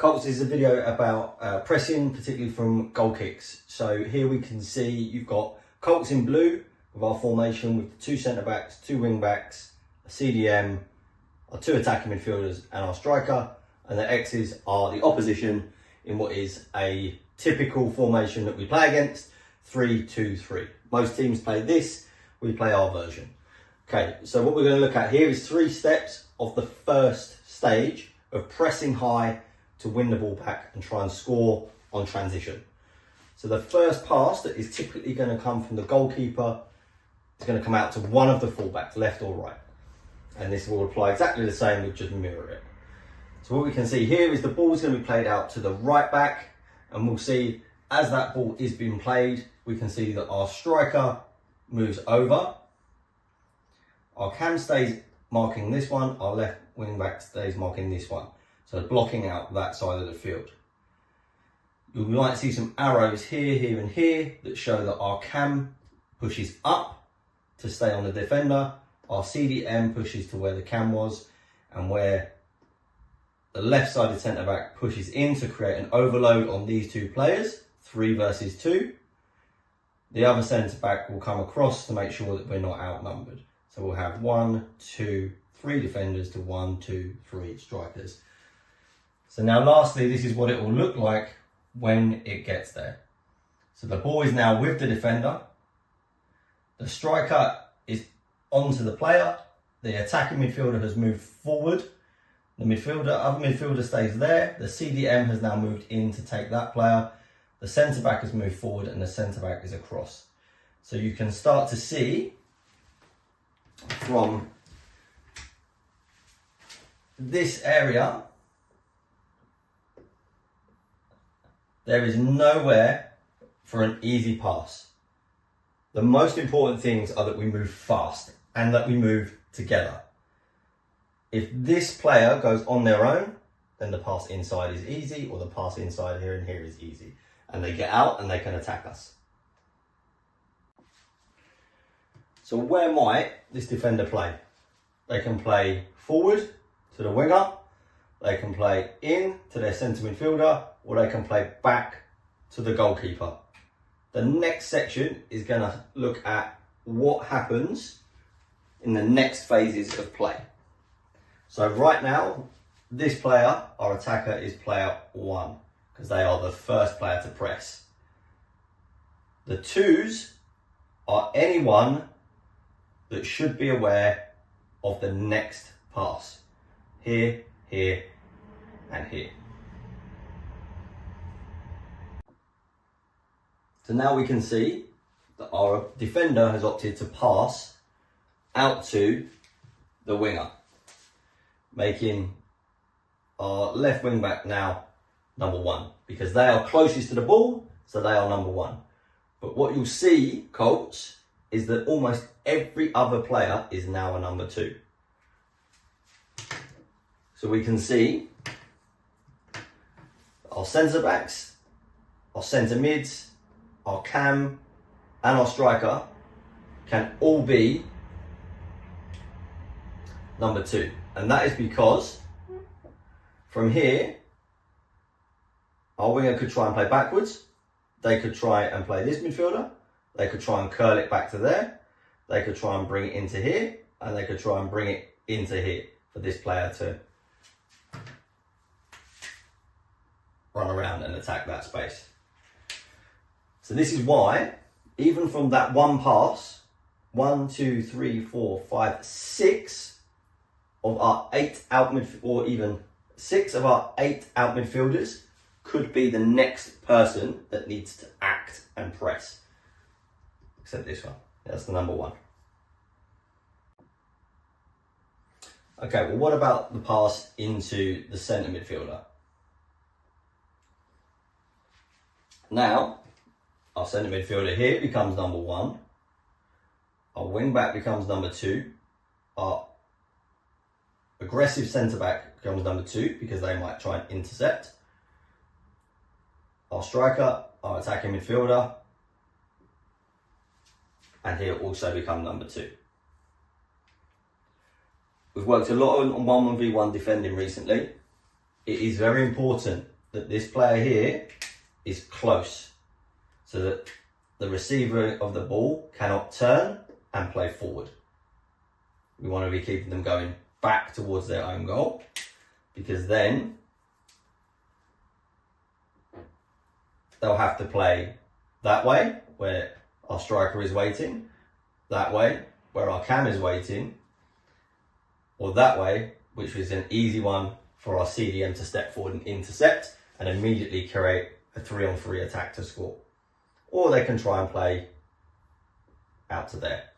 Colts, this is a video about pressing, particularly from goal kicks. So here we can see you've got Colts in blue with our formation with two centre backs, two wing backs, a CDM, our two attacking midfielders and our striker, and the X's are the opposition in what is a typical formation that we play against, 3-2-3. Most teams play this, we play our version. Okay, so what we're going to look at here is 3 steps of the first stage of pressing high to win the ball back and try and score on transition. So the first pass that is typically going to come from the goalkeeper is going to come out to one of the fullbacks, left or right. And this will apply exactly the same, we'll just mirror it. So what we can see here is the ball is going to be played out to the right back, and we'll see as that ball is being played, we can see that our striker moves over. Our cam stays marking this one, our left wing back stays marking this one. So blocking out that side of the field. You might see some arrows here, here and here that show that our cam pushes up to stay on the defender. Our CDM pushes to where the cam was, and where the left-sided centre-back pushes in to create an overload on these two players, 3 versus 2. The other centre-back will come across to make sure that we're not outnumbered. So we'll have 1, 2, 3 defenders to 1, 2, 3 strikers. So now lastly, this is what it will look like when it gets there. So the ball is now with the defender. The striker is onto the player. The attacking midfielder has moved forward. The other midfielder stays there. The CDM has now moved in to take that player. The centre-back has moved forward and the centre-back is across. So you can start to see from this area, there is nowhere for an easy pass. The most important things are that we move fast and that we move together. If this player goes on their own, then the pass inside is easy, or the pass inside here and here is easy. And they get out and they can attack us. So where might this defender play? They can play forward to the winger, they can play in to their centre midfielder, or they can play back to the goalkeeper. The next section is going to look at what happens in the next phases of play. So right now, this player, our attacker, is player 1, because they are the first player to press. The 2s are anyone that should be aware of the next pass. Here, here, and here. So now we can see that our defender has opted to pass out to the winger, making our left wing back now number 1, because they are closest to the ball, so they are number 1. But what you'll see, Colts, is that almost every other player is now a number 2. So we can see our centre backs, our centre mids, our cam and our striker can all be number 2. And that is because from here, our winger could try and play backwards. They could try and play this midfielder. They could try and curl it back to there. They could try and bring it into here. And they could try and bring it into here for this player to run around and attack that space. So this is why, even from that one pass, 1, 2, 3, 4, 5, 6 of our 8 out midfielders, or even 6 of our 8 out midfielders could be the next person that needs to act and press. Except this one, that's the number 1. Okay, well, what about the pass into the centre midfielder? Now, our centre midfielder here becomes number 1. Our wing back becomes number 2. Our aggressive centre back becomes number 2 because they might try and intercept. Our striker, our attacking midfielder, and he'll also become number 2. We've worked a lot on 1v1 defending recently. It is very important that this player here is close, so that the receiver of the ball cannot turn and play forward. We want to be keeping them going back towards their own goal, because then they'll have to play that way, where our striker is waiting, that way, where our cam is waiting, or that way, which is an easy one for our CDM to step forward and intercept and immediately create a 3-on-3 attack to score. Or they can try and play out to there.